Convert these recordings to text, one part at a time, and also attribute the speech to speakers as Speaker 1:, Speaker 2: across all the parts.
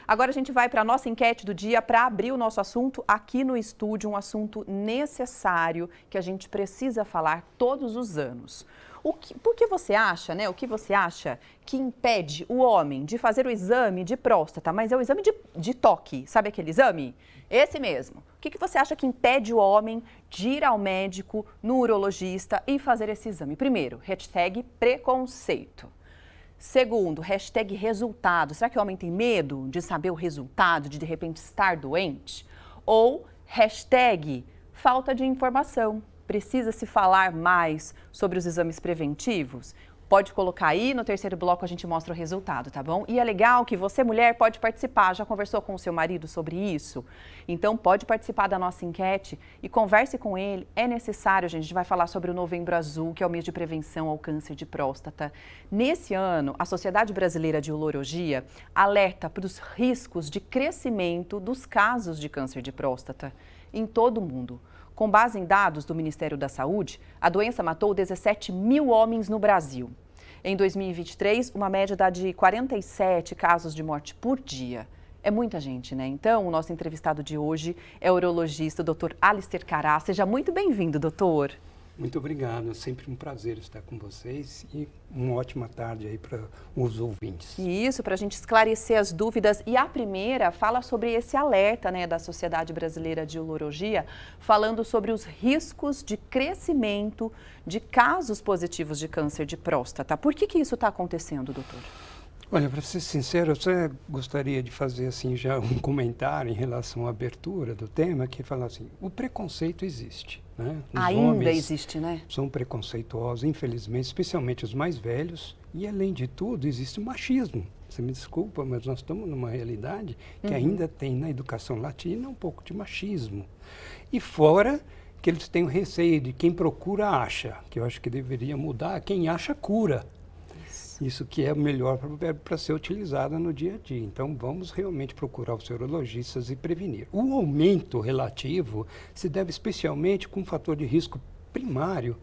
Speaker 1: Agora a gente vai para a nossa enquete do dia para abrir o nosso assunto aqui no estúdio, um assunto necessário que a gente precisa falar todos os anos. Por que você acha, né? O que você acha que impede o homem de fazer o exame de próstata? Mas é o exame de toque, sabe aquele exame? Esse mesmo. O que você acha que impede o homem de ir ao médico, no urologista e fazer esse exame? Primeiro, hashtag preconceito. Segundo, hashtag resultado. Será que o homem tem medo de saber o resultado, de repente estar doente? Ou hashtag falta de informação. Precisa se falar mais sobre os exames preventivos? Pode colocar aí, no terceiro bloco a gente mostra o resultado, tá bom? E é legal que você, mulher, pode participar. Já conversou com o seu marido sobre isso? Então pode participar da nossa enquete e converse com ele. É necessário, gente, a gente vai falar sobre o Novembro Azul, que é o mês de prevenção ao câncer de próstata. Nesse ano, a Sociedade Brasileira de Urologia alerta para os riscos de crescimento dos casos de câncer de próstata em todo o mundo. Com base em dados do Ministério da Saúde, a doença matou 17 mil homens no Brasil. Em 2023, uma média de 47 casos de morte por dia. É muita gente, né? Então, o nosso entrevistado de hoje é o urologista, o Dr. Alister Cará. Seja muito bem-vindo, doutor.
Speaker 2: Muito obrigado, é sempre um prazer estar com vocês e uma ótima tarde aí para os ouvintes.
Speaker 1: Isso, para a gente esclarecer as dúvidas. E a primeira fala sobre esse alerta, né, da Sociedade Brasileira de Urologia, falando sobre os riscos de crescimento de casos positivos de câncer de próstata. Por que isso está acontecendo, doutor?
Speaker 2: Olha, para ser sincero, eu só gostaria de fazer assim já um comentário em relação à abertura do tema, que é falar assim, o preconceito existe, né? Os
Speaker 1: ainda existe, né?
Speaker 2: São preconceituosos, infelizmente, especialmente os mais velhos, e além de tudo, existe o machismo. Você me desculpa, mas nós estamos numa realidade que ainda tem na educação latina um pouco de machismo. E fora que eles têm o receio de quem procura acha, que eu acho que deveria mudar, quem acha cura. Isso que é o melhor para ser utilizado no dia a dia. Então, vamos realmente procurar os urologistas e prevenir. O aumento relativo se deve especialmente com um fator de risco primário,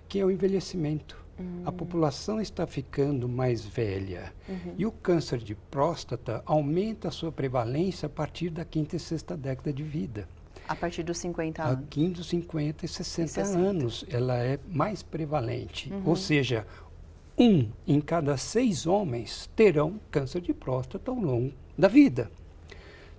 Speaker 2: que é o envelhecimento. A população está ficando mais velha. E o câncer de próstata aumenta a sua prevalência a partir da quinta e sexta década de vida.
Speaker 1: A partir dos 50 anos.
Speaker 2: A 15, 50 e 60 anos, ela é mais prevalente. Ou seja, 1 em cada 6 homens terão câncer de próstata ao longo da vida.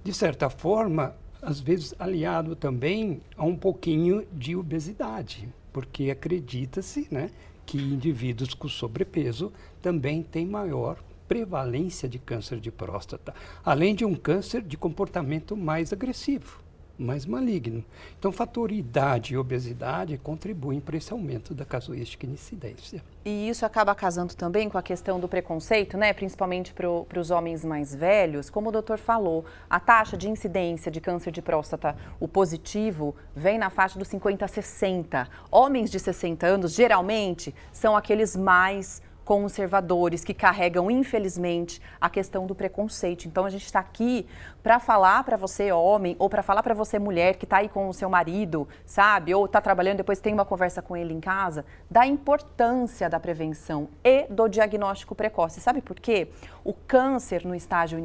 Speaker 2: De certa forma, às vezes aliado também a um pouquinho de obesidade, porque acredita-se, né, que indivíduos com sobrepeso também têm maior prevalência de câncer de próstata, além de um câncer de comportamento mais agressivo, mais maligno. Então, fator idade e obesidade contribuem para esse aumento da casuística e incidência.
Speaker 1: E isso acaba casando também com a questão do preconceito, né? Principalmente para os homens mais velhos. Como o doutor falou, a taxa de incidência de câncer de próstata, o positivo, vem na faixa dos 50 a 60. Homens de 60 anos, geralmente, são aqueles mais conservadores que carregam, infelizmente, a questão do preconceito. Então, a gente está aqui para falar para você, homem, ou para falar para você, mulher, que está aí com o seu marido, sabe? Ou está trabalhando, depois tem uma conversa com ele em casa, da importância da prevenção e do diagnóstico precoce. Sabe por quê? O câncer no estágio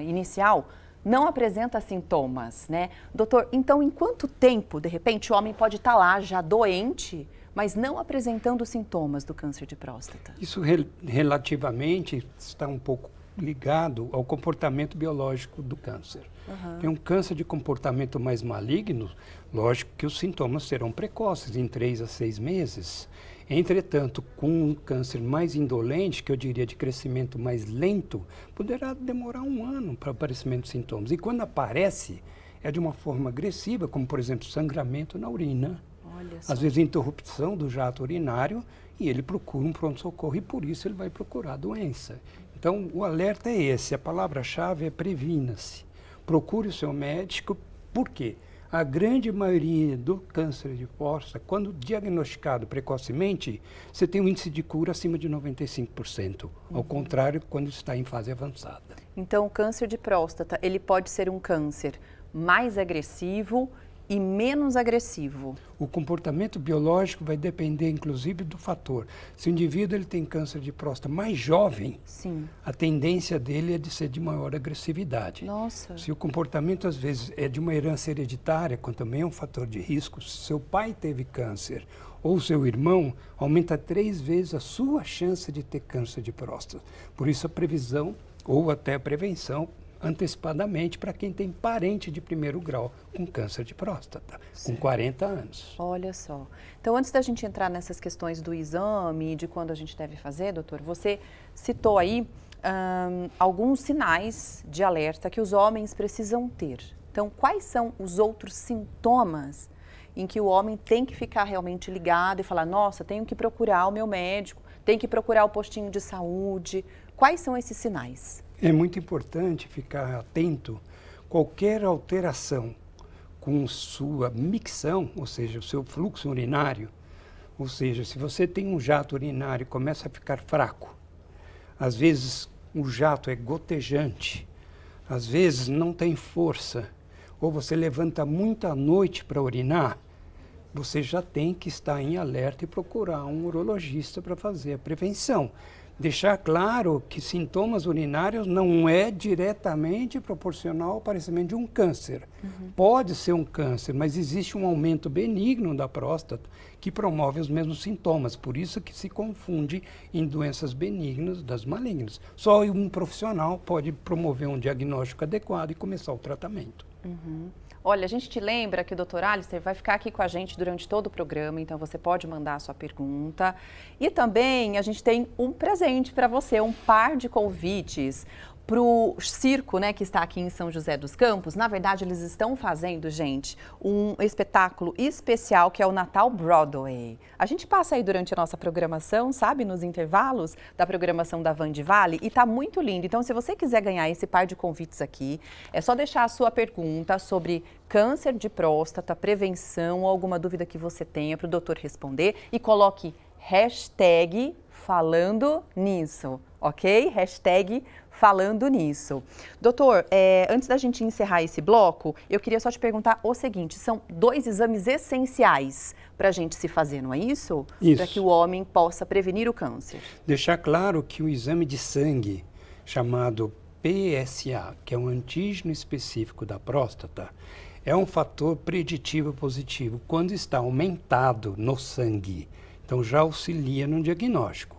Speaker 1: inicial não apresenta sintomas, né? Doutor, então, em quanto tempo, de repente, o homem pode estar lá já doente, mas não apresentando sintomas do câncer de próstata?
Speaker 2: Isso relativamente está um pouco ligado ao comportamento biológico do câncer. Tem um câncer de comportamento mais maligno, lógico que os sintomas serão precoces, em 3 a 6 meses. Entretanto, com um câncer mais indolente, que eu diria de crescimento mais lento, poderá demorar 1 ano para o aparecimento de sintomas. E quando aparece, é de uma forma agressiva, como, por exemplo, sangramento na urina, às vezes interrupção do jato urinário, e ele procura um pronto-socorro e por isso ele vai procurar a doença. Então, o alerta é esse, a palavra-chave é previna-se. Procure o seu médico, por quê? A grande maioria do câncer de próstata, quando diagnosticado precocemente, você tem um índice de cura acima de 95%, ao contrário, quando está em fase avançada.
Speaker 1: Então, o câncer de próstata, ele pode ser um câncer mais agressivo e menos agressivo?
Speaker 2: O comportamento biológico vai depender, inclusive, do fator. Se o indivíduo ele tem câncer de próstata mais jovem,
Speaker 1: Sim.
Speaker 2: a tendência dele é de ser de maior agressividade.
Speaker 1: Nossa.
Speaker 2: Se o comportamento, às vezes, é de uma herança hereditária, quando também é um fator de risco, se seu pai teve câncer ou seu irmão, aumenta 3 vezes a sua chance de ter câncer de próstata. Por isso, a previsão ou até a prevenção antecipadamente para quem tem parente de primeiro grau com câncer de próstata, com 40 anos.
Speaker 1: Olha só. Então, antes da gente entrar nessas questões do exame e de quando a gente deve fazer, doutor, você citou aí alguns sinais de alerta que os homens precisam ter. Então, quais são os outros sintomas em que o homem tem que ficar realmente ligado e falar, nossa, tenho que procurar o meu médico, tenho que procurar o postinho de saúde? Quais são esses sinais?
Speaker 2: É muito importante ficar atento a qualquer alteração com sua micção, ou seja, o seu fluxo urinário. Ou seja, se você tem um jato urinário e começa a ficar fraco, às vezes o jato é gotejante, às vezes não tem força, ou você levanta muito à noite para urinar, você já tem que estar em alerta e procurar um urologista para fazer a prevenção. Deixar claro que sintomas urinários não é diretamente proporcional ao aparecimento de um câncer. Pode ser um câncer, mas existe um aumento benigno da próstata que promove os mesmos sintomas. Por isso que se confunde em doenças benignas das malignas. Só um profissional pode promover um diagnóstico adequado e começar o tratamento.
Speaker 1: Olha, a gente te lembra que o Dr. Alister vai ficar aqui com a gente durante todo o programa, então você pode mandar a sua pergunta. E também a gente tem um presente para você, um par de convites para o circo, né, que está aqui em São José dos Campos. Na verdade, eles estão fazendo, gente, um espetáculo especial que é o Natal Broadway. A gente passa aí durante a nossa programação, sabe, nos intervalos da programação da Vande Vale, e tá muito lindo. Então, se você quiser ganhar esse par de convites aqui, é só deixar a sua pergunta sobre câncer de próstata, prevenção ou alguma dúvida que você tenha para o doutor responder e coloque hashtag falando nisso, ok? Hashtag falando nisso. Doutor, antes da gente encerrar esse bloco, eu queria só te perguntar o seguinte, são 2 exames essenciais para a gente se fazer, não é isso?
Speaker 2: Isso.
Speaker 1: Para que o homem possa prevenir o câncer.
Speaker 2: Deixar claro que o exame de sangue, chamado PSA, que é um antígeno específico da próstata, é um fator preditivo positivo quando está aumentado no sangue. Então já auxilia no diagnóstico.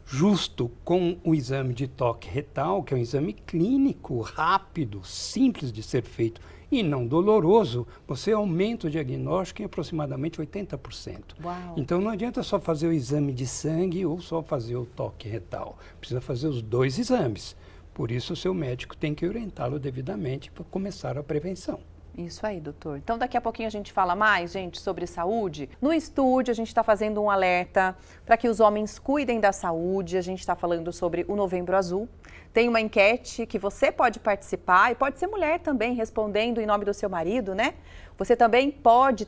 Speaker 2: Justo com o exame de toque retal, que é um exame clínico, rápido, simples de ser feito e não doloroso, você aumenta o diagnóstico em aproximadamente 80%.
Speaker 1: Uau.
Speaker 2: Então não adianta só fazer o exame de sangue ou só fazer o toque retal. Precisa fazer os 2 exames. Por isso o seu médico tem que orientá-lo devidamente para começar a prevenção.
Speaker 1: Isso aí, doutor. Então, daqui a pouquinho a gente fala mais, gente, sobre saúde. No estúdio, a gente está fazendo um alerta para que os homens cuidem da saúde. A gente está falando sobre o Novembro Azul. Tem uma enquete que você pode participar e pode ser mulher também, respondendo em nome do seu marido, né? Você também pode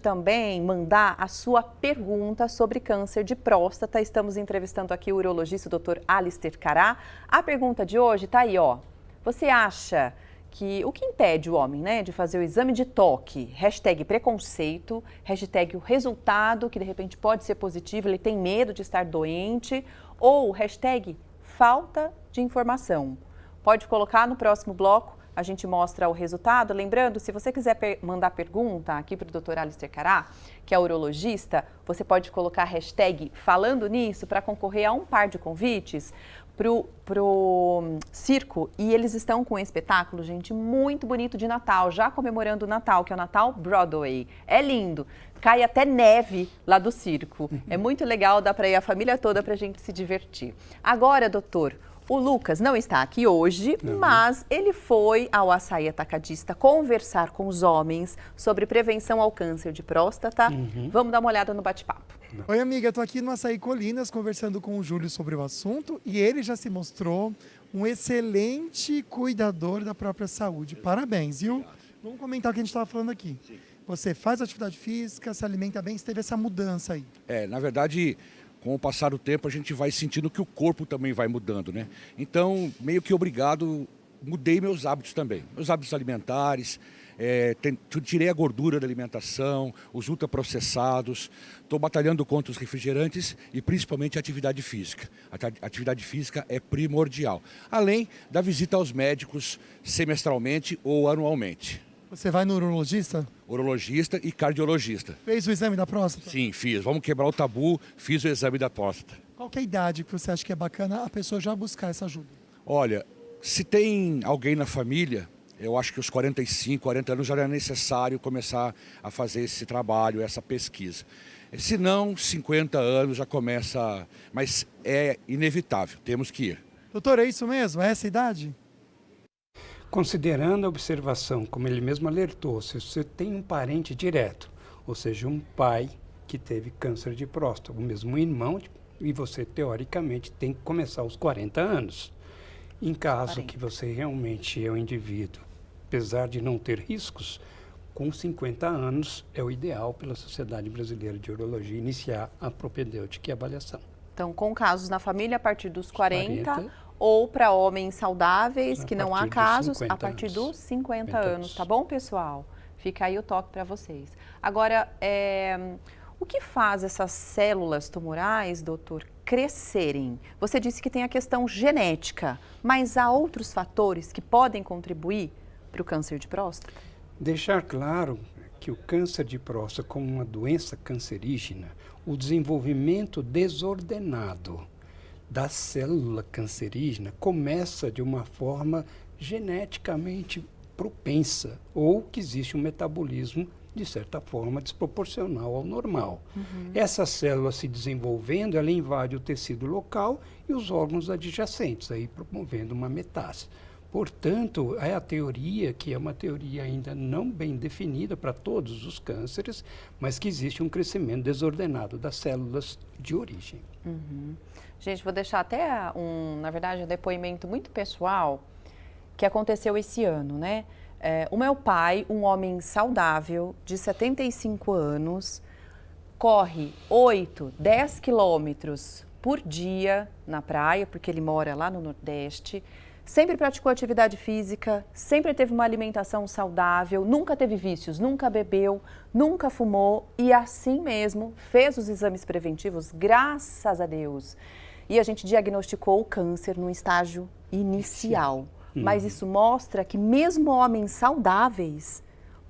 Speaker 1: mandar a sua pergunta sobre câncer de próstata. Estamos entrevistando aqui o urologista, o Dr. Alister Cará. A pergunta de hoje está aí, ó. Você acha que o que impede o homem, né, de fazer o exame de toque, hashtag preconceito, hashtag o resultado, que de repente pode ser positivo, ele tem medo de estar doente, ou hashtag falta de informação. Pode colocar no próximo bloco, a gente mostra o resultado. Lembrando, se você quiser mandar pergunta aqui para o Dr. Alister Cará, que é urologista, você pode colocar hashtag falando nisso para concorrer a um par de convites pro circo, e eles estão com um espetáculo, gente, muito bonito de Natal, já comemorando o Natal, que é o Natal Broadway. É lindo, cai até neve lá do circo. É muito legal, dá para ir a família toda para a gente se divertir. Agora, doutor, o Lucas não está aqui hoje, mas ele foi ao Açaí Atacadista conversar com os homens sobre prevenção ao câncer de próstata. Vamos dar uma olhada no bate-papo.
Speaker 3: Oi, amiga, estou aqui no Açaí Colinas conversando com o Júlio sobre o assunto e ele já se mostrou um excelente cuidador da própria saúde. Parabéns, viu? Vamos comentar o que a gente estava falando aqui. Sim. Você faz atividade física, se alimenta bem, você teve essa mudança aí.
Speaker 4: Na verdade, com o passar do tempo, a gente vai sentindo que o corpo também vai mudando, né? Então, meio que obrigado, mudei meus hábitos também. Meus hábitos alimentares, tirei a gordura da alimentação, os ultraprocessados, estou batalhando contra os refrigerantes e principalmente a atividade física. A atividade física é primordial, além da visita aos médicos semestralmente ou anualmente.
Speaker 3: Você vai no urologista?
Speaker 4: Urologista e cardiologista.
Speaker 3: Fez o exame da próstata?
Speaker 4: Sim, fiz. Vamos quebrar o tabu, fiz o exame da próstata.
Speaker 3: Qual que é a idade que você acha que é bacana a pessoa já buscar essa ajuda?
Speaker 4: Olha, se tem alguém na família, eu acho que os 45, 40 anos já é necessário começar a fazer esse trabalho, essa pesquisa. Se não, 50 anos já começa, mas é inevitável, temos que ir.
Speaker 3: Doutor, é isso mesmo? É essa a idade?
Speaker 2: Considerando a observação, como ele mesmo alertou, se você tem um parente direto, ou seja, um pai que teve câncer de próstata, ou mesmo um irmão, e você, teoricamente, tem que começar aos 40 anos. Em caso
Speaker 1: 40.
Speaker 2: que você realmente é um indivíduo, apesar de não ter riscos, com 50 anos é o ideal pela Sociedade Brasileira de Urologia iniciar a propedêutica e avaliação.
Speaker 1: Então, com casos na família a partir dos 40 ou para homens saudáveis, que não há casos, a partir dos 50 anos, tá bom, pessoal? Fica aí o toque para vocês. Agora, o que faz essas células tumorais, doutor, crescerem? Você disse que tem a questão genética, mas há outros fatores que podem contribuir para o câncer de próstata?
Speaker 2: Deixar claro que o câncer de próstata, como uma doença cancerígena, o desenvolvimento desordenado da célula cancerígena começa de uma forma geneticamente propensa, ou que existe um metabolismo, de certa forma, desproporcional ao normal. Essa célula se desenvolvendo, ela invade o tecido local e os órgãos adjacentes, aí promovendo uma metástase. Portanto, é a teoria, que é uma teoria ainda não bem definida para todos os cânceres, mas que existe um crescimento desordenado das células de origem.
Speaker 1: Gente, vou deixar até na verdade, um depoimento muito pessoal que aconteceu esse ano, né? O meu pai, um homem saudável, de 75 anos, corre 8, 10 quilômetros por dia na praia, porque ele mora lá no Nordeste, sempre praticou atividade física, sempre teve uma alimentação saudável, nunca teve vícios, nunca bebeu, nunca fumou e assim mesmo fez os exames preventivos, graças a Deus. E a gente diagnosticou o câncer no estágio inicial. Mas isso mostra que mesmo homens saudáveis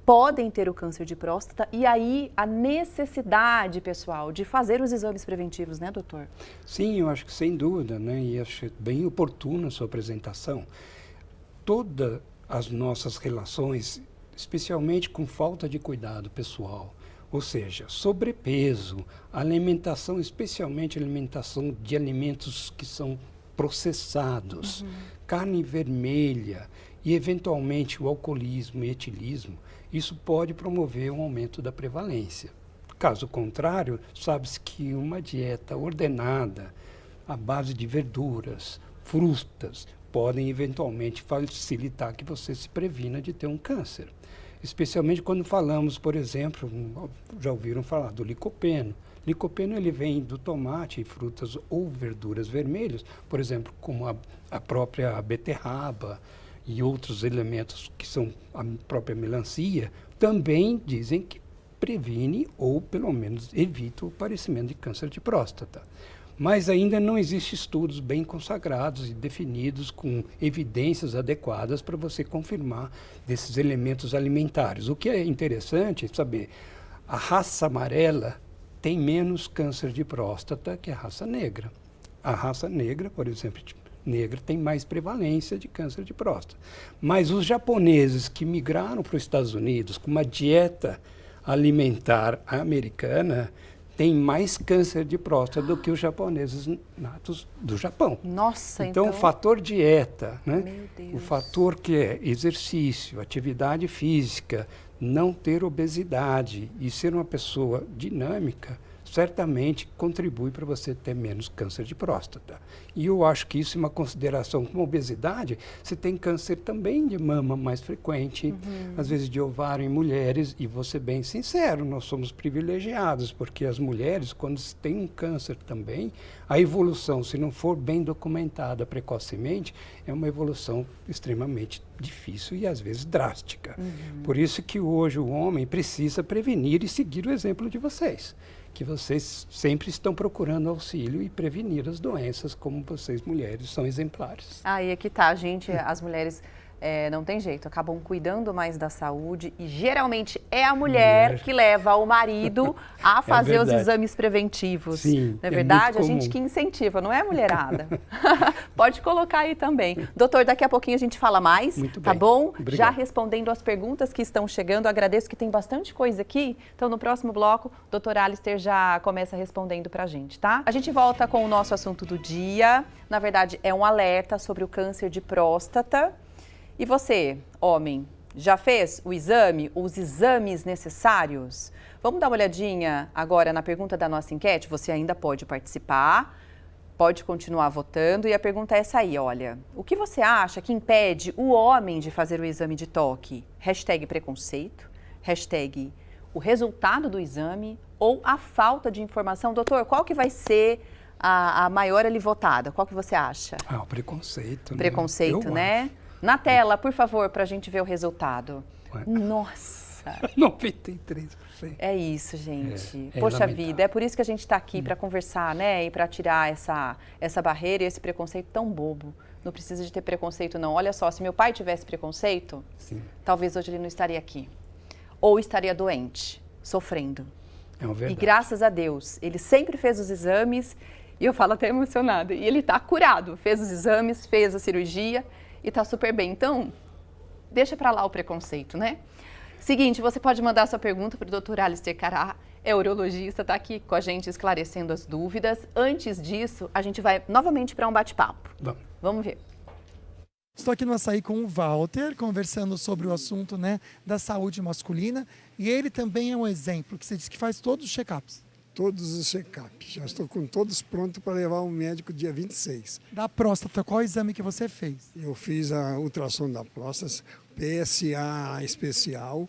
Speaker 1: podem ter o câncer de próstata e aí a necessidade, pessoal, de fazer os exames preventivos, né, doutor?
Speaker 2: Sim, eu acho que sem dúvida, né? E acho bem oportuna a sua apresentação. Todas as nossas relações, especialmente com falta de cuidado pessoal, ou seja, sobrepeso, alimentação, especialmente alimentação de alimentos que são processados, carne vermelha e, eventualmente, o alcoolismo e etilismo, isso pode promover um aumento da prevalência. Caso contrário, sabe-se que uma dieta ordenada, à base de verduras, frutas, podem eventualmente facilitar que você se previna de ter um câncer. Especialmente quando falamos, por exemplo, já ouviram falar do licopeno. Licopeno ele vem do tomate e frutas ou verduras vermelhas, por exemplo, como a própria beterraba e outros elementos que são a própria melancia, também dizem que previne ou pelo menos evita o aparecimento de câncer de próstata. Mas ainda não existem estudos bem consagrados e definidos com evidências adequadas para você confirmar desses elementos alimentares. O que é interessante saber, a raça amarela tem menos câncer de próstata que a raça negra. A raça negra, por exemplo, negra, tem mais prevalência de câncer de próstata. Mas os japoneses que migraram para os Estados Unidos com uma dieta alimentar americana têm mais câncer de próstata do que os japoneses natos do Japão.
Speaker 1: Nossa,
Speaker 2: então o fator dieta, né?
Speaker 1: Meu Deus.
Speaker 2: O fator que é exercício, atividade física, não ter obesidade e ser uma pessoa dinâmica certamente contribui para você ter menos câncer de próstata. E eu acho que isso é uma consideração. Com obesidade, você tem câncer também de mama mais frequente, às vezes de ovário em mulheres, e vou ser bem sincero, nós somos privilegiados, porque as mulheres, quando têm um câncer também, a evolução, se não for bem documentada precocemente, é uma evolução extremamente difícil e às vezes drástica. Por isso que hoje o homem precisa prevenir e seguir o exemplo de vocês, que vocês sempre estão procurando auxílio e prevenir as doenças, como vocês mulheres são exemplares.
Speaker 1: Aí é que tá, gente, as mulheres não tem jeito, acabam cuidando mais da saúde e geralmente é a mulher que leva o marido a fazer os exames preventivos.
Speaker 2: Sim,
Speaker 1: não é verdade?
Speaker 2: muito
Speaker 1: A gente
Speaker 2: comum.
Speaker 1: que incentiva, não é, mulherada? Pode colocar aí também. Doutor, daqui a pouquinho a gente fala mais,
Speaker 2: Muito
Speaker 1: tá
Speaker 2: bem.
Speaker 1: bom?
Speaker 2: Obrigado.
Speaker 1: Já respondendo as perguntas que estão chegando, agradeço que tem bastante coisa aqui. Então, no próximo bloco, o doutor Alister já começa respondendo pra gente, tá? A gente volta com o nosso assunto do dia. Na verdade, é um alerta sobre o câncer de próstata. E você, homem, já fez o exame, os exames necessários? Vamos dar uma olhadinha agora na pergunta da nossa enquete? Você ainda pode participar, pode continuar votando. E a pergunta é essa aí, olha. O que você acha que impede o homem de fazer o exame de toque? Hashtag preconceito, hashtag o resultado do exame ou a falta de informação? Doutor, qual que vai ser a maior ali votada? Qual que você acha?
Speaker 2: O preconceito, né?
Speaker 1: Preconceito,
Speaker 2: Eu
Speaker 1: né?
Speaker 2: acho.
Speaker 1: Na tela, por favor, para a gente ver o resultado.
Speaker 2: Ué.
Speaker 1: Nossa!
Speaker 2: 93%.
Speaker 1: É isso, gente.
Speaker 2: É
Speaker 1: Poxa
Speaker 2: lamentável.
Speaker 1: vida, é por isso que a gente está aqui para conversar, né? E para tirar essa barreira e esse preconceito tão bobo. Não precisa de ter preconceito, não. Olha só, se meu pai tivesse preconceito,
Speaker 2: Sim,
Speaker 1: talvez hoje ele não estaria aqui. Ou estaria doente, sofrendo.
Speaker 2: é uma
Speaker 1: E
Speaker 2: verdade.
Speaker 1: graças a Deus, ele sempre fez os exames, e eu falo até emocionada, e ele está curado. Fez os exames, fez a cirurgia e está super bem. Então, deixa para lá o preconceito, né? Seguinte, você pode mandar sua pergunta para o Dr. Alister Cará, é urologista, está aqui com a gente esclarecendo as dúvidas. Antes disso, a gente vai novamente para um bate-papo. Vamos ver.
Speaker 3: Estou aqui no Açaí com o Walter, conversando sobre o assunto, né, da saúde masculina. E ele também é um exemplo, que você disse que faz todos os check-ups.
Speaker 5: Todos os check-ups. Já estou com todos prontos para levar ao médico dia 26.
Speaker 3: Da próstata, qual exame que você fez?
Speaker 5: Eu fiz a ultrassom da próstata, PSA especial,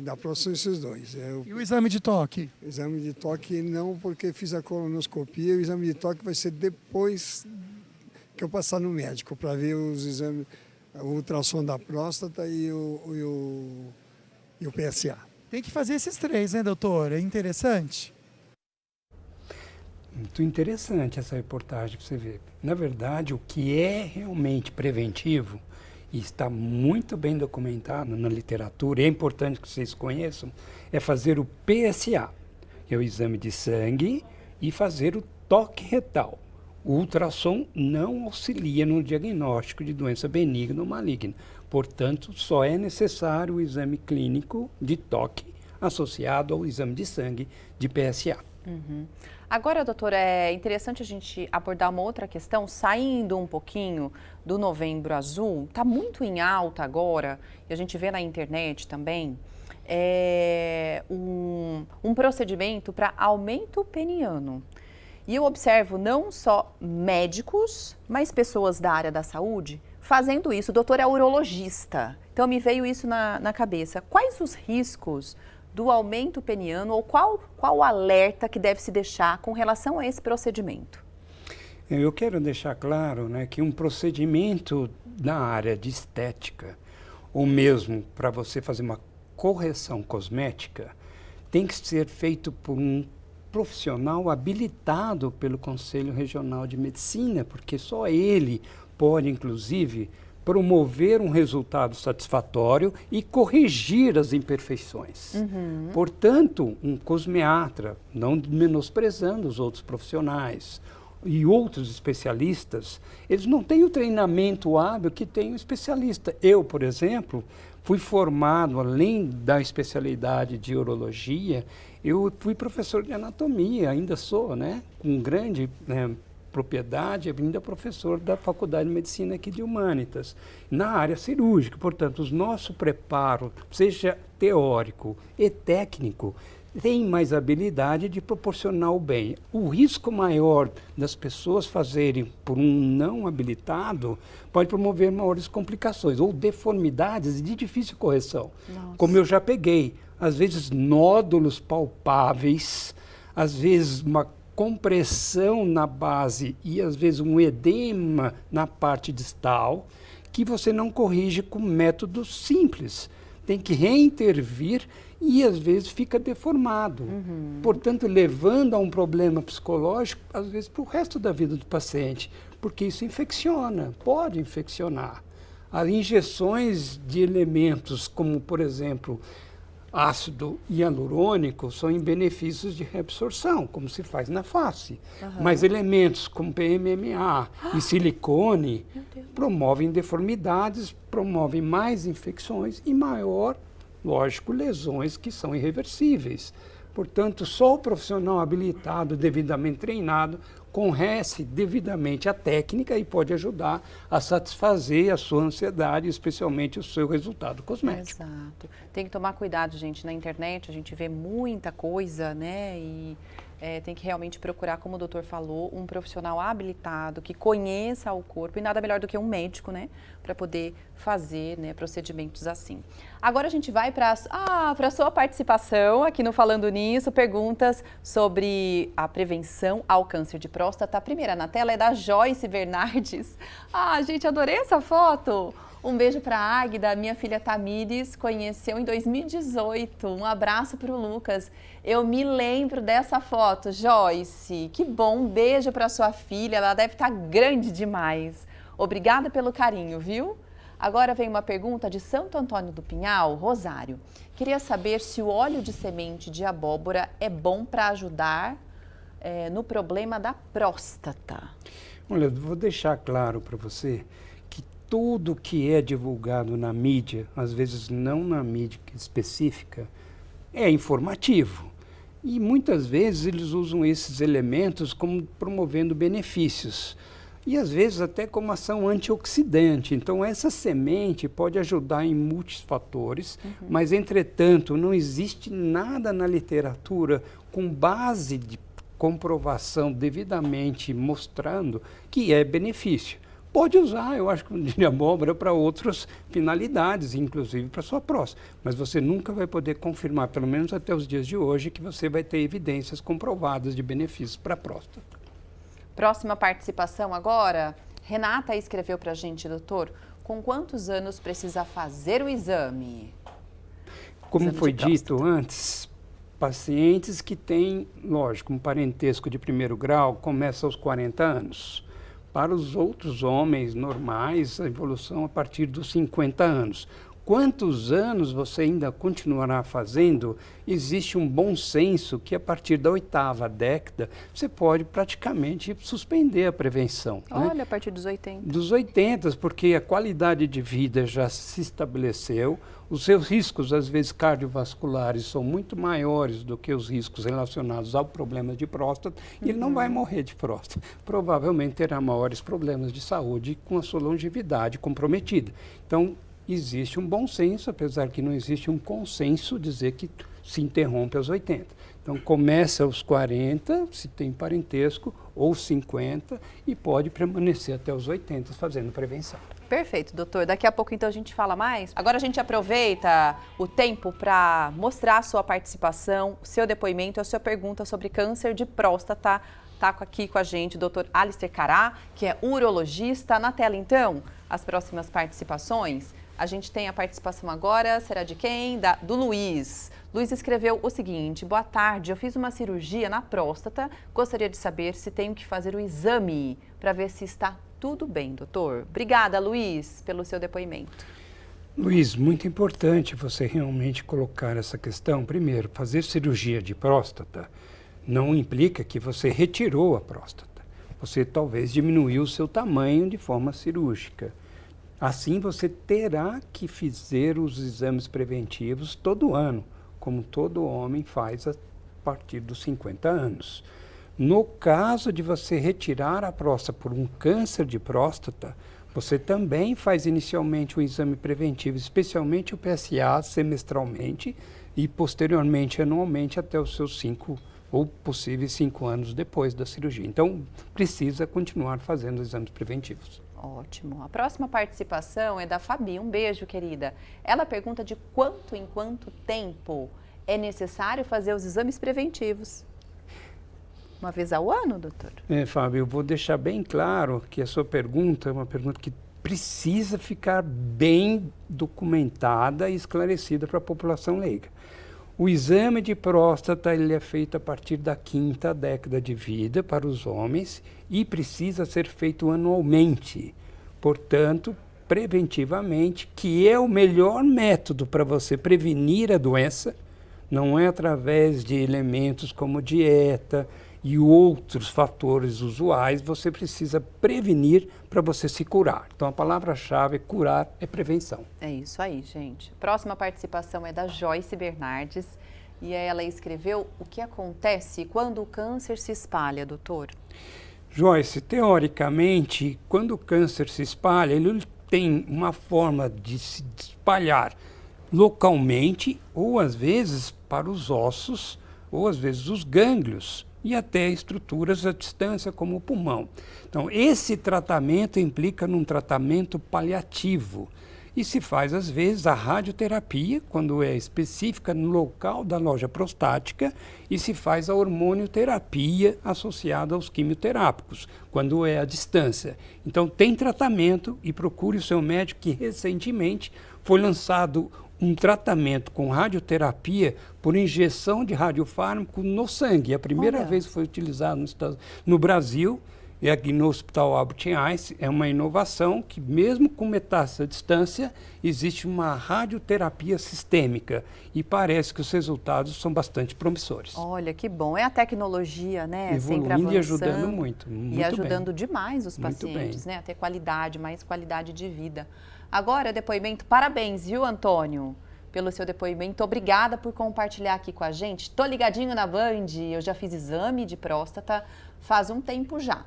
Speaker 5: da próstata esses dois.
Speaker 3: E o exame de toque?
Speaker 5: Exame de toque não, porque fiz a colonoscopia. O exame de toque vai ser depois que eu passar no médico, para ver os exames, o ultrassom da próstata e o PSA.
Speaker 3: Tem que fazer esses três, né, doutor? É interessante?
Speaker 2: Muito interessante essa reportagem que você vê. Na verdade, o que é realmente preventivo e está muito bem documentado na literatura, e é importante que vocês conheçam, é fazer o PSA, que é o exame de sangue, e fazer o toque retal. O ultrassom não auxilia no diagnóstico de doença benigna ou maligna. Portanto, só é necessário o exame clínico de toque associado ao exame de sangue de PSA.
Speaker 1: Agora, doutor, é interessante a gente abordar uma outra questão, saindo um pouquinho do Novembro Azul. Está muito em alta agora, e a gente vê na internet também, um procedimento para aumento peniano. E eu observo não só médicos, mas pessoas da área da saúde fazendo isso. O doutor é urologista, então me veio isso na cabeça. Quais os riscos do aumento peniano ou qual o alerta que deve se deixar com relação a esse procedimento?
Speaker 2: Eu quero deixar claro, né, que um procedimento na área de estética, ou mesmo para você fazer uma correção cosmética, tem que ser feito por um profissional habilitado pelo Conselho Regional de Medicina, porque só ele pode, inclusive, promover um resultado satisfatório e corrigir as imperfeições. Portanto, um cosmeatra, não menosprezando os outros profissionais e outros especialistas, eles não têm o treinamento hábil que tem o especialista. Eu, por exemplo, fui formado, além da especialidade de urologia, eu fui professor de anatomia, ainda sou, né, com grande propriedade, ainda professor da Faculdade de Medicina aqui de Humanitas, na área cirúrgica. Portanto, o nosso preparo, seja teórico e técnico, tem mais habilidade de proporcionar o bem. O risco maior das pessoas fazerem por um não habilitado pode promover maiores complicações ou deformidades de difícil correção.
Speaker 1: Nossa.
Speaker 2: Como eu já peguei, às vezes nódulos palpáveis, às vezes uma compressão na base e às vezes um edema na parte distal, que você não corrige com métodos simples. Tem que reintervir e às vezes fica deformado. Portanto, levando a um problema psicológico, às vezes para o resto da vida do paciente, porque isso infecciona, pode infeccionar. As injeções de elementos como, por exemplo, ácido hialurônico são em benefícios de reabsorção, como se faz na face. Mas elementos como PMMA e silicone promovem deformidades, promovem mais infecções e maior, lógico, lesões que são irreversíveis. Portanto, só o profissional habilitado, devidamente treinado, conhece devidamente a técnica e pode ajudar a satisfazer a sua ansiedade, especialmente o seu resultado cosmético.
Speaker 1: Exato. Tem que tomar cuidado, gente. Na internet a gente vê muita coisa, né? E tem que realmente procurar, como o doutor falou, um profissional habilitado, que conheça o corpo, e nada melhor do que um médico, né? Para poder fazer, né, procedimentos assim. Agora a gente vai para a sua participação aqui no Falando Nisso, perguntas sobre a prevenção ao câncer de próstata. A primeira na tela é da Joyce Bernardes. Gente, adorei essa foto! Um beijo para a Águida, minha filha Tamires conheceu em 2018. Um abraço para o Lucas. Eu me lembro dessa foto, Joyce. Que bom, um beijo para sua filha, ela deve estar grande demais. Obrigada pelo carinho, viu? Agora vem uma pergunta de Santo Antônio do Pinhal, Rosário. Queria saber se o óleo de semente de abóbora é bom para ajudar no problema da próstata.
Speaker 2: Olha, eu vou deixar claro para você que tudo que é divulgado na mídia, às vezes não na mídia específica, é informativo. E muitas vezes eles usam esses elementos como promovendo benefícios. E às vezes até como ação antioxidante. Então essa semente pode ajudar em muitos fatores, mas entretanto não existe nada na literatura com base de comprovação devidamente mostrando que é benefício. Pode usar, eu acho, de abóbora para outras finalidades, inclusive para sua próstata. Mas você nunca vai poder confirmar, pelo menos até os dias de hoje, que você vai ter evidências comprovadas de benefícios para a próstata.
Speaker 1: Próxima participação agora. Renata escreveu para a gente, doutor, com quantos anos precisa fazer o exame?
Speaker 2: Como
Speaker 1: Exame
Speaker 2: foi
Speaker 1: de próstata.
Speaker 2: dito antes, pacientes que têm, lógico, um parentesco de primeiro grau começa aos 40 anos. Para os outros homens normais, a evolução a partir dos 50 anos. Quantos anos você ainda continuará fazendo? Existe um bom senso que a partir da 8ª década você pode praticamente suspender a prevenção.
Speaker 1: Olha,
Speaker 2: né?
Speaker 1: a partir dos 80.
Speaker 2: Dos 80, porque a qualidade de vida já se estabeleceu, os seus riscos, às vezes cardiovasculares, são muito maiores do que os riscos relacionados ao problema de próstata, e ele não vai morrer de próstata. Provavelmente terá maiores problemas de saúde com a sua longevidade comprometida. Então, existe um bom senso, apesar que não existe um consenso dizer que se interrompe aos 80. Então, começa aos 40, se tem parentesco, ou 50, e pode permanecer até os 80 fazendo prevenção.
Speaker 1: Perfeito, doutor. Daqui a pouco, então, a gente fala mais. Agora a gente aproveita o tempo para mostrar a sua participação, o seu depoimento, a sua pergunta sobre câncer de próstata. Está aqui com a gente o doutor Alister Cará, que é urologista. Na tela, então, as próximas participações. A gente tem a participação agora, será de quem? Do Luiz. Luiz escreveu o seguinte: boa tarde, eu fiz uma cirurgia na próstata, gostaria de saber se tenho que fazer o exame para ver se está tudo bem, doutor. Obrigada, Luiz, pelo seu depoimento.
Speaker 2: Luiz, muito importante você realmente colocar essa questão. Primeiro, fazer cirurgia de próstata não implica que você retirou a próstata. Você talvez diminuiu o seu tamanho de forma cirúrgica. Assim, você terá que fazer os exames preventivos todo ano, como todo homem faz a partir dos 50 anos. No caso de você retirar a próstata por um câncer de próstata, você também faz inicialmente um exame preventivo, especialmente o PSA, semestralmente, e posteriormente, anualmente, até os seus 5 ou possíveis 5 anos depois da cirurgia. Então, precisa continuar fazendo exames preventivos.
Speaker 1: Ótimo. A próxima participação é da Fabi. Um beijo, querida. Ela pergunta de quanto em quanto tempo é necessário fazer os exames preventivos. Uma vez ao ano, doutor?
Speaker 2: Fábio, eu vou deixar bem claro que a sua pergunta é uma pergunta que precisa ficar bem documentada e esclarecida para a população leiga. O exame de próstata ele é feito a partir da 5ª década de vida para os homens e precisa ser feito anualmente. Portanto, preventivamente, que é o melhor método para você prevenir a doença, não é através de elementos como dieta e outros fatores usuais, você precisa prevenir para você se curar. Então, a palavra-chave curar é prevenção.
Speaker 1: É isso aí, gente. Próxima participação é da Joyce Bernardes e ela escreveu o que acontece quando o câncer se espalha, doutor?
Speaker 2: Joyce, teoricamente, quando o câncer se espalha, ele tem uma forma de se espalhar localmente ou, às vezes, para os ossos ou, às vezes, os gânglios e até estruturas à distância, como o pulmão. Então, esse tratamento implica num tratamento paliativo e se faz, às vezes, a radioterapia, quando é específica no local da loja prostática, e se faz a hormonioterapia associada aos quimioterápicos, quando é à distância. Então, tem tratamento e procure o seu médico, que recentemente foi lançado um tratamento com radioterapia por injeção de radiofármaco no sangue. A primeira vez foi utilizado no Brasil, e aqui no Hospital Albert Einstein. É uma inovação que, mesmo com metástase à distância, existe uma radioterapia sistêmica e parece que os resultados são bastante promissores.
Speaker 1: Olha, que bom. É a tecnologia, né?
Speaker 2: Evoluindo
Speaker 1: sempre
Speaker 2: e ajudando muito
Speaker 1: e ajudando
Speaker 2: bem.
Speaker 1: demais os
Speaker 2: Muito
Speaker 1: pacientes,
Speaker 2: bem.
Speaker 1: né? A ter qualidade, mais qualidade de vida. Agora, depoimento, parabéns, viu, Antônio, pelo seu depoimento. Obrigada por compartilhar aqui com a gente. Tô ligadinho na Band, eu já fiz exame de próstata faz um tempo já.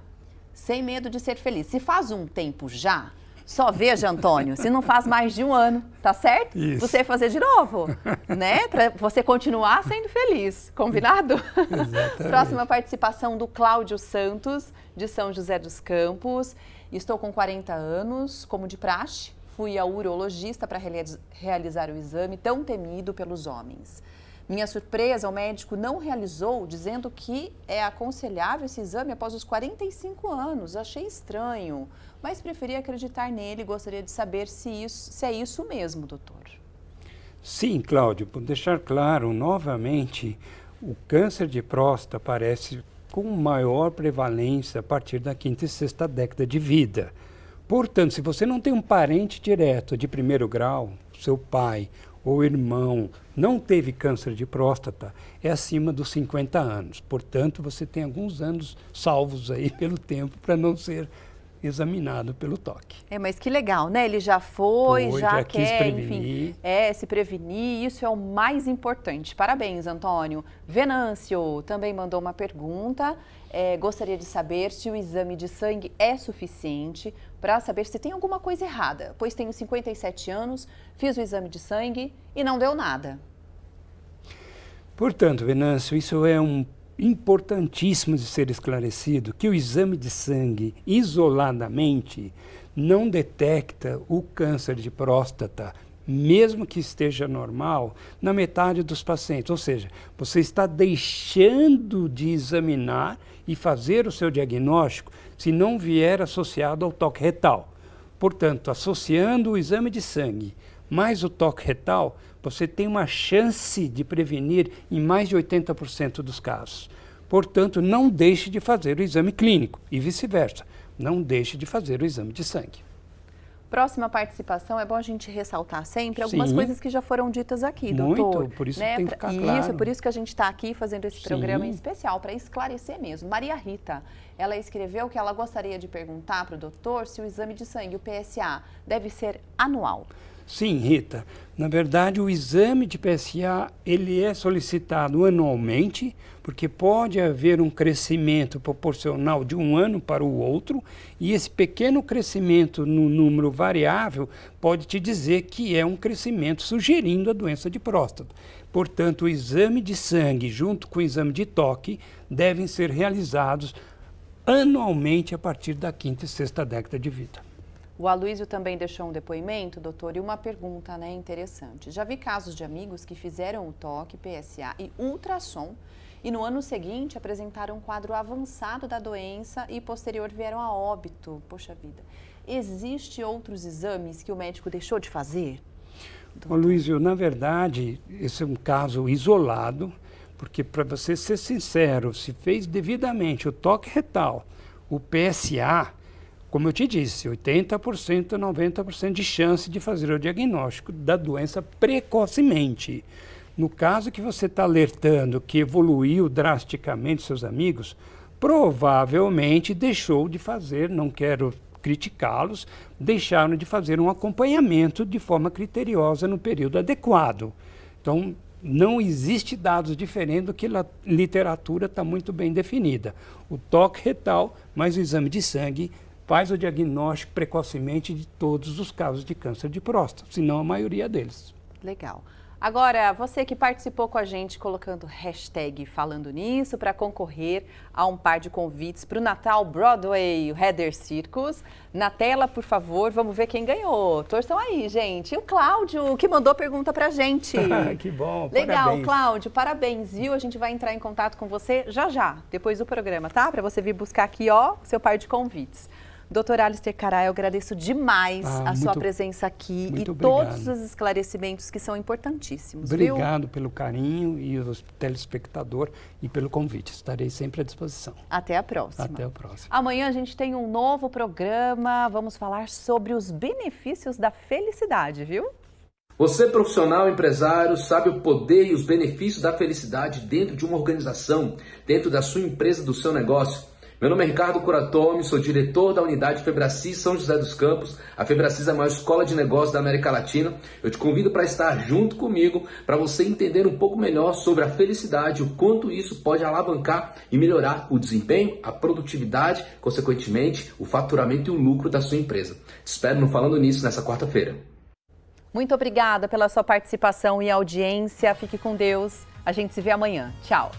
Speaker 1: Sem medo de ser feliz. Se faz um tempo já, só veja, Antônio, se não faz mais de um ano, tá certo?
Speaker 2: Isso.
Speaker 1: Você fazer de novo, né? Para você continuar sendo feliz. Combinado?
Speaker 2: Exatamente.
Speaker 1: Próxima participação do Cláudio Santos, de São José dos Campos. Estou com 40 anos, como de praxe. Fui ao urologista para realizar o exame tão temido pelos homens. Minha surpresa, o médico não realizou, dizendo que é aconselhável esse exame após os 45 anos. Achei estranho, mas preferi acreditar nele e gostaria de saber se é isso mesmo, doutor.
Speaker 2: Sim, Cláudio, por deixar claro, novamente, o câncer de próstata aparece com maior prevalência a partir da 5ª e 6ª década de vida. Portanto, se você não tem um parente direto de primeiro grau, seu pai ou irmão não teve câncer de próstata, é acima dos 50 anos. Portanto, você tem alguns anos salvos aí pelo tempo para não ser examinado pelo toque.
Speaker 1: Mas que legal, né? Ele já já
Speaker 2: quis
Speaker 1: quer,
Speaker 2: prevenir.
Speaker 1: enfim, se prevenir, isso é o mais importante. Parabéns, Antônio. Venâncio também mandou uma pergunta, gostaria de saber se o exame de sangue é suficiente para saber se tem alguma coisa errada, pois tenho 57 anos, fiz o exame de sangue e não deu nada.
Speaker 2: Portanto, Venâncio, isso é importantíssimo de ser esclarecido, que o exame de sangue isoladamente não detecta o câncer de próstata, mesmo que esteja normal, na metade dos pacientes. Ou seja, você está deixando de examinar e fazer o seu diagnóstico se não vier associado ao toque retal. Portanto, associando o exame de sangue mais o toque retal, você tem uma chance de prevenir em mais de 80% dos casos. Portanto, não deixe de fazer o exame clínico e vice-versa. Não deixe de fazer o exame de sangue.
Speaker 1: Próxima participação, é bom a gente ressaltar sempre algumas
Speaker 2: Sim.
Speaker 1: coisas que já foram ditas aqui, doutor.
Speaker 2: Muito, por isso
Speaker 1: né?
Speaker 2: tem que ficar
Speaker 1: Isso,
Speaker 2: claro.
Speaker 1: é por isso que a gente está aqui fazendo esse programa em
Speaker 2: Sim.
Speaker 1: especial, para esclarecer mesmo. Maria Rita, ela escreveu que ela gostaria de perguntar para o doutor se o exame de sangue, o PSA, deve ser anual.
Speaker 2: Sim, Rita. Na verdade, o exame de PSA ele é solicitado anualmente, porque pode haver um crescimento proporcional de um ano para o outro, e esse pequeno crescimento no número variável pode te dizer que é um crescimento sugerindo a doença de próstata. Portanto, o exame de sangue junto com o exame de toque devem ser realizados anualmente a partir da 5ª e 6ª década de vida.
Speaker 1: O Aloysio também deixou um depoimento, doutor, e uma pergunta, né, interessante. Já vi casos de amigos que fizeram o toque, PSA e ultrassom e no ano seguinte apresentaram um quadro avançado da doença e posterior vieram a óbito. Poxa vida. Existem outros exames que o médico deixou de fazer?
Speaker 2: Aloysio, na verdade, esse é um caso isolado, porque para você ser sincero, se fez devidamente o toque retal, o PSA, como eu te disse, 80% a 90% de chance de fazer o diagnóstico da doença precocemente. No caso que você está alertando que evoluiu drasticamente seus amigos, provavelmente deixou de fazer, não quero criticá-los, deixaram de fazer um acompanhamento de forma criteriosa no período adequado. Então, não existe dados diferentes do que a literatura está muito bem definida. O toque retal, mais o exame de sangue, faz o diagnóstico precocemente de todos os casos de câncer de próstata, se não a maioria deles.
Speaker 1: Legal. Agora, você que participou com a gente colocando hashtag falando nisso para concorrer a um par de convites para o Natal Broadway Heather Circus. Na tela, por favor, vamos ver quem ganhou. Torçam aí, gente. E o Cláudio, que mandou pergunta para a gente.
Speaker 2: Que bom,
Speaker 1: legal,
Speaker 2: parabéns.
Speaker 1: Cláudio, parabéns, viu? A gente vai entrar em contato com você já, depois do programa, tá? Para você vir buscar aqui, ó, seu par de convites. Doutor Alister Caray, eu agradeço demais a sua presença aqui e todos os esclarecimentos que são importantíssimos.
Speaker 2: Obrigado,
Speaker 1: viu?
Speaker 2: pelo carinho e o telespectador e pelo convite. Estarei sempre à disposição.
Speaker 1: Até a próxima.
Speaker 2: Até a próxima.
Speaker 1: Amanhã a gente tem um novo programa. Vamos falar sobre os benefícios da felicidade, viu?
Speaker 6: Você, profissional, empresário, sabe o poder e os benefícios da felicidade dentro de uma organização, dentro da sua empresa, do seu negócio? Meu nome é Ricardo Curatomi, sou diretor da unidade Febracis São José dos Campos. A Febracis é a maior escola de negócios da América Latina. Eu te convido para estar junto comigo, para você entender um pouco melhor sobre a felicidade, o quanto isso pode alavancar e melhorar o desempenho, a produtividade, consequentemente, o faturamento e o lucro da sua empresa. Te espero no Falando Nisso nessa quarta-feira.
Speaker 1: Muito obrigada pela sua participação e audiência. Fique com Deus. A gente se vê amanhã. Tchau.